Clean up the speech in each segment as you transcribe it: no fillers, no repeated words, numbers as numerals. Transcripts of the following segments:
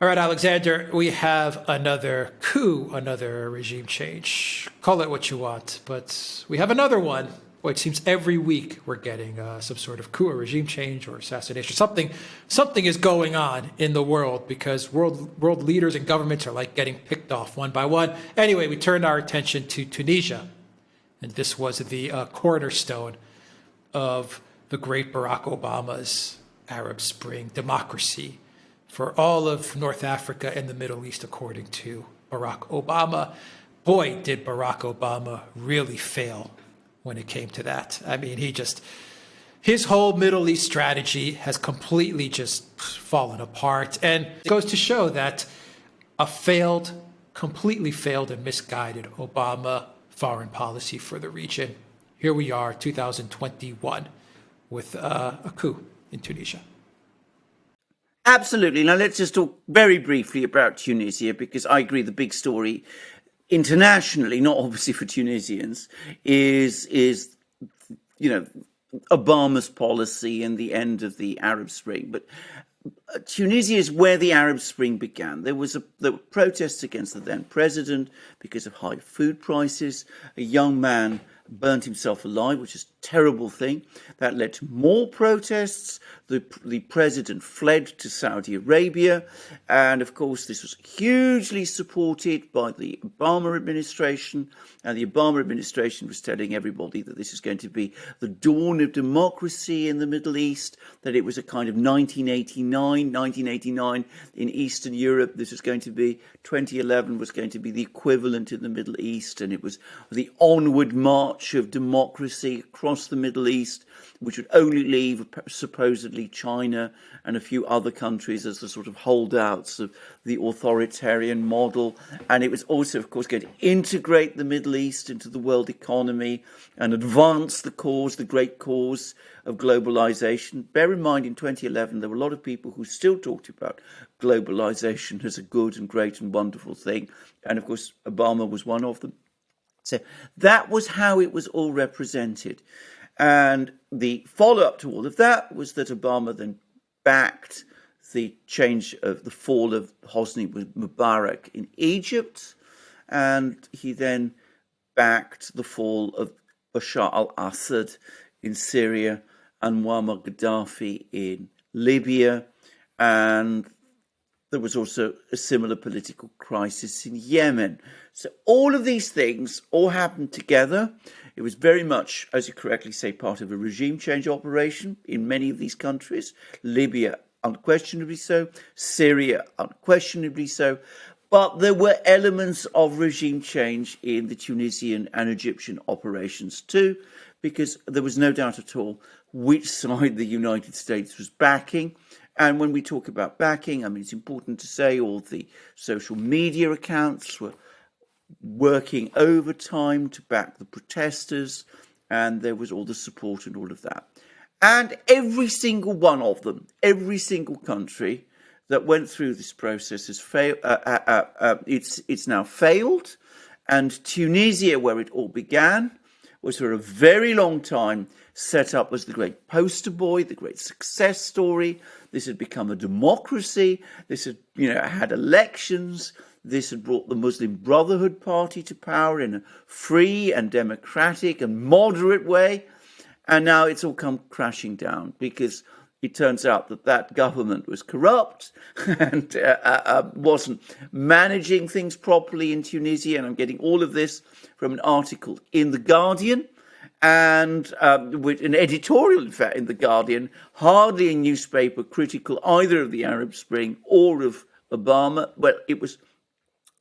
All right, Alexander, we have another coup, another regime change. Call it what you want, but we have another one. Boy, it seems every week we're getting some sort of coup or regime change or assassination. Something is going on in the world because world leaders and governments are like getting picked off one by one. Anyway, we turned our attention to Tunisia, and this was the cornerstone of the great Barack Obama's Arab Spring democracy for all of North Africa and the Middle East, according to Barack Obama. Boy, did Barack Obama really fail when it came to that. I mean, his whole Middle East strategy has completely just fallen apart. And it goes to show that a completely failed and misguided Obama foreign policy for the region. Here we are, 2021, with a coup in Tunisia. Absolutely. Now, let's just talk very briefly about Tunisia, because I agree the big story internationally, not obviously for Tunisians, is Obama's policy and the end of the Arab Spring. But Tunisia is where the Arab Spring began. There were protests against the then president because of high food prices. A young man burnt himself alive, which is a terrible thing. That led to more protests. The president fled to Saudi Arabia. And of course, this was hugely supported by the Obama administration. And the Obama administration was telling everybody that this is going to be the dawn of democracy in the Middle East, that it was a kind of 1989 in Eastern Europe. This was going to be, 2011 was going to be the equivalent in the Middle East. And it was the onward march of democracy across the Middle East, which would only leave supposedly China and a few other countries as the sort of holdouts of the authoritarian model. And it was also, of course, going to integrate the Middle East into the world economy and advance the great cause of globalization. Bear in mind, in 2011, there were a lot of people who still talked about globalization as a good and great and wonderful thing. And of course, Obama was one of them. So that was how it was all represented. And the follow-up to all of that was that Obama then backed the change of the fall of Hosni Mubarak in Egypt. And he then backed the fall of Bashar al-Assad in Syria and Muammar Gaddafi in Libya. And there was also a similar political crisis in Yemen. So all of these things all happened together. It was very much, as you correctly say, part of a regime change operation in many of these countries. Libya, unquestionably so. Syria, unquestionably so. But there were elements of regime change in the Tunisian and Egyptian operations too, because there was no doubt at all which side the United States was backing. And when we talk about backing, I mean, it's important to say all the social media accounts were working overtime to back the protesters, and there was all the support and all of that. And every single one of them, every single country that went through this process has failed. It's now failed. And Tunisia, where it all began, was for a very long time set up as the great poster boy, the great success story. This had become a democracy. This had, had elections. This had brought the Muslim Brotherhood Party to power in a free and democratic and moderate way. And now it's all come crashing down because it turns out that government was corrupt and wasn't managing things properly in Tunisia. And I'm getting all of this from an article in The Guardian, and with an editorial, in fact, in The Guardian, hardly a newspaper critical either of the Arab Spring or of Obama. Well, it was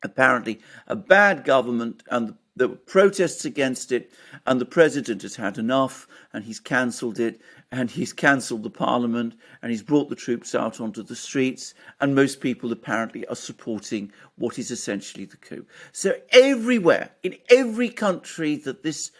apparently a bad government, and there were protests against it, and the president has had enough, and he's cancelled it, and he's cancelled the parliament, and he's brought the troops out onto the streets, and most people apparently are supporting what is essentially the coup. So everywhere, in every country that this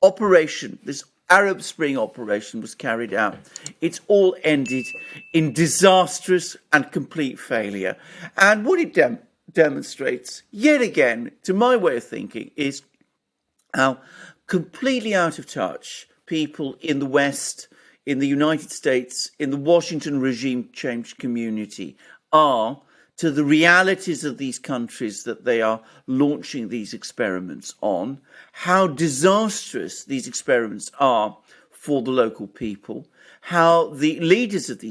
operation, this Arab Spring operation was carried out, it's all ended in disastrous and complete failure. And what it demonstrates, yet again, to my way of thinking, is how completely out of touch people in the West, in the United States, in the Washington regime change community are to the realities of these countries that they are launching these experiments on, how disastrous these experiments are for the local people, how the leaders of the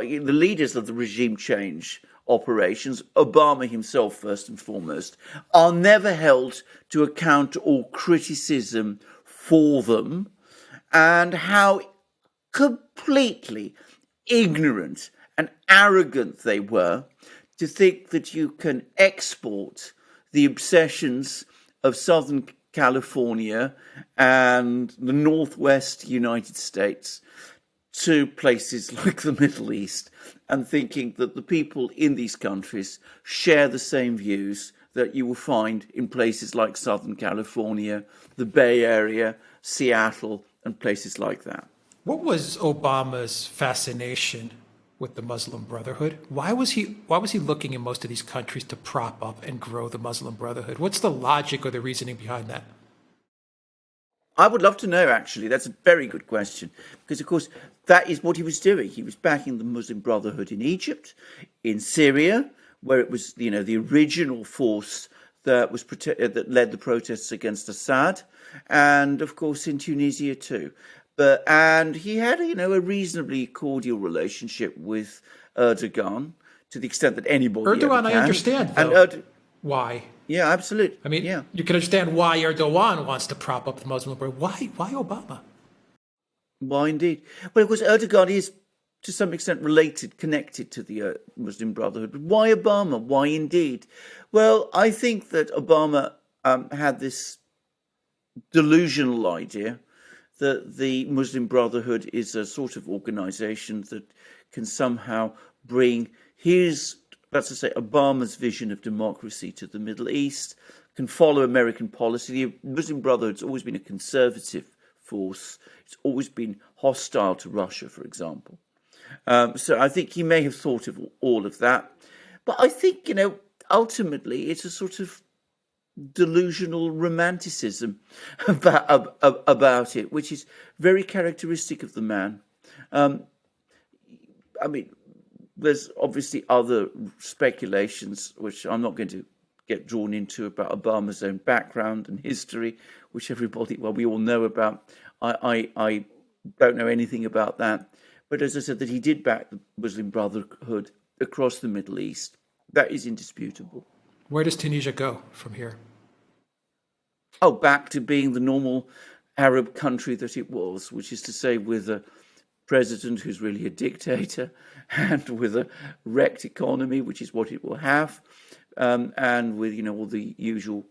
leaders of the regime change operations, Obama himself first and foremost, are never held to account or criticism for them, and how completely ignorant and arrogant they were to think that you can export the obsessions of Southern California and the Northwest United States to places like the Middle East, and thinking that the people in these countries share the same views that you will find in places like Southern California, the Bay Area, Seattle, and places like that. What was Obama's fascination with the Muslim Brotherhood? Why was he looking in most of these countries to prop up and grow the Muslim Brotherhood? What's the logic or the reasoning behind that? I would love to know, actually. That's a very good question. Because, of course, that is what he was doing. He was backing the Muslim Brotherhood in Egypt, in Syria, where it was, the original force that was that led the protests against Assad, and, of course, in Tunisia too. And he had, a reasonably cordial relationship with Erdogan, to the extent that anybody Erdogan, ever can. I understand, though. Why? Yeah, absolutely. I mean, yeah. You can understand why Erdogan wants to prop up the Muslim Brotherhood. Why Obama? Why indeed? Well, of course, Erdogan is to some extent connected to the Muslim Brotherhood. But why Obama? Why indeed? Well, I think that Obama had this delusional idea that the Muslim Brotherhood is a sort of organization that can somehow bring let's just say, Obama's vision of democracy to the Middle East, can follow American policy. The Muslim Brotherhood's always been a conservative force. It's always been hostile to Russia, for example. So I think he may have thought of all of that. But I think, ultimately it's a sort of delusional romanticism about it, which is very characteristic of the man. There's obviously other speculations, which I'm not going to get drawn into, about Obama's own background and history, which we all know about. I don't know anything about that. But as I said, that he did back the Muslim Brotherhood across the Middle East, that is indisputable. Where does Tunisia go from here? Oh, back to being the normal Arab country that it was, which is to say, with a president who's really a dictator, and with a wrecked economy, which is what it will have, and with all the usual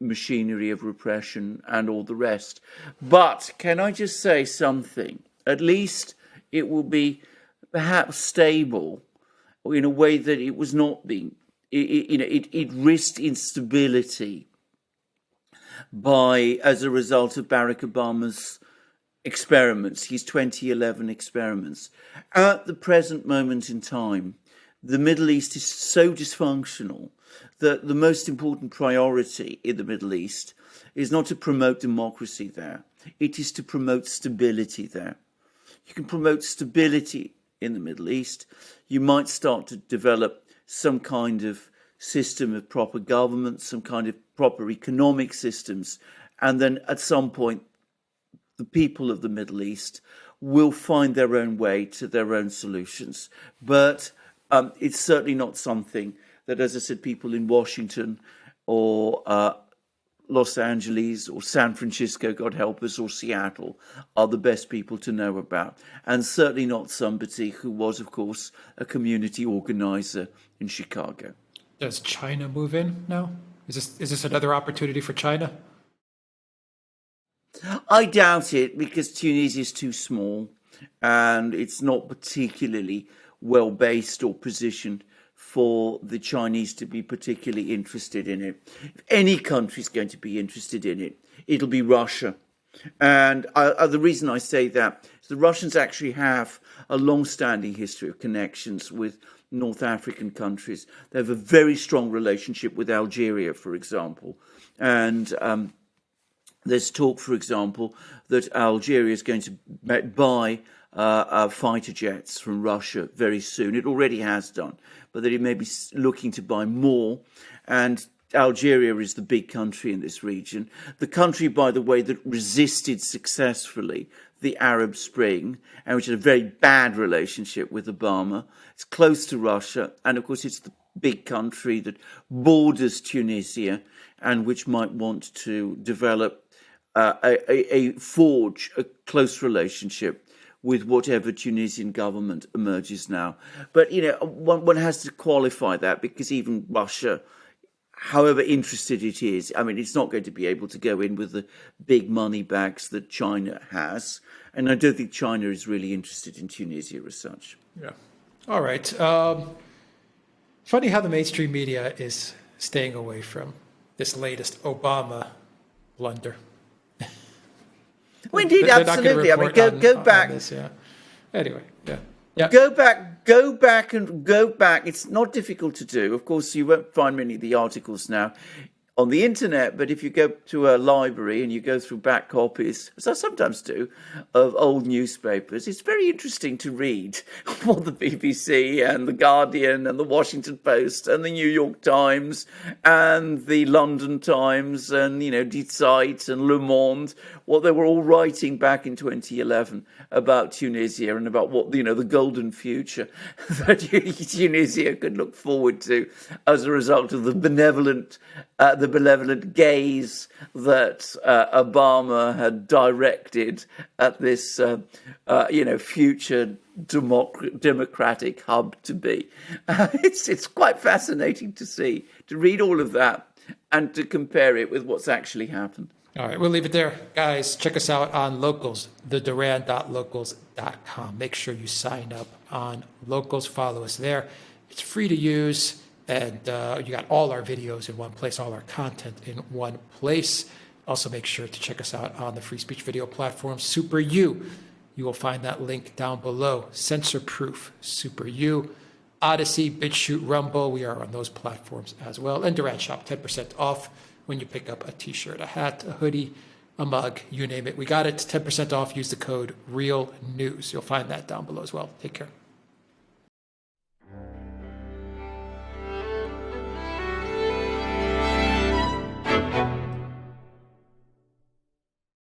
machinery of repression and all the rest. But can I just say something? At least it will be perhaps stable in a way that it was not being. It risked instability as a result of Barack Obama's experiments, his 2011 experiments. At the present moment in time, the Middle East is so dysfunctional that the most important priority in the Middle East is not to promote democracy there. It is to promote stability there. You can promote stability in the Middle East. You might start to develop some kind of system of proper government, some kind of proper economic systems, and then at some point the people of the Middle East will find their own way to their own solutions. But it's certainly not something that, as I said, people in Washington or Los Angeles or San Francisco, God help us, or Seattle are the best people to know about. And certainly not somebody who was, of course, a community organizer in Chicago. Does China move in now? Is this another opportunity for China? I doubt it, because Tunisia is too small and it's not particularly well based or positioned for the Chinese to be particularly interested in it. If any country is going to be interested in it, it'll be Russia. And the reason I say that is the Russians actually have a long-standing history of connections with North African countries. They have a very strong relationship with Algeria, for example. And there's talk, for example, that Algeria is going to buy fighter jets from Russia very soon. It already has done, but that it may be looking to buy more. And Algeria is the big country in this region. The country, by the way, that resisted successfully the Arab Spring and which had a very bad relationship with Obama. It's close to Russia. And of course, it's the big country that borders Tunisia and which might want to develop forge a close relationship with whatever Tunisian government emerges now. But, one has to qualify that, because even Russia, however interested it is, I mean, it's not going to be able to go in with the big money bags that China has. And I don't think China is really interested in Tunisia as such. Yeah. All right. Funny how the mainstream media is staying away from this latest Obama blunder. Well, indeed, They're not gonna absolutely. I mean, report go on back. this, yeah. Anyway, yeah. Yeah. Go back. It's not difficult to do. Of course, you won't find many of the articles now on the internet, but if you go to a library and you go through back copies, as I sometimes do, of old newspapers, it's very interesting to read what the BBC and the Guardian and the Washington Post and the New York Times and the London Times and, Die Zeit and Le Monde, what they were all writing back in 2011 about Tunisia and about what, the golden future that Tunisia could look forward to as a result of the benevolent gaze that Obama had directed at this, future democratic hub to be. It's quite fascinating to read all of that and to compare it with what's actually happened. All right, we'll leave it there. Guys, check us out on Locals, theduran.locals.com. Make sure you sign up on Locals. Follow us there. It's free to use, and you got all our videos in one place, all our content in one place. Also, make sure to check us out on the free speech video platform, Super U. You will find that link down below. Censor-proof Super U. Odyssey, BitChute, Rumble, we are on those platforms as well. And Duran Shop, 10% off when you pick up a t-shirt, a hat, a hoodie, a mug, you name it. We got it, 10% off. Use the code REALNEWS. You'll find that down below as well. Take care.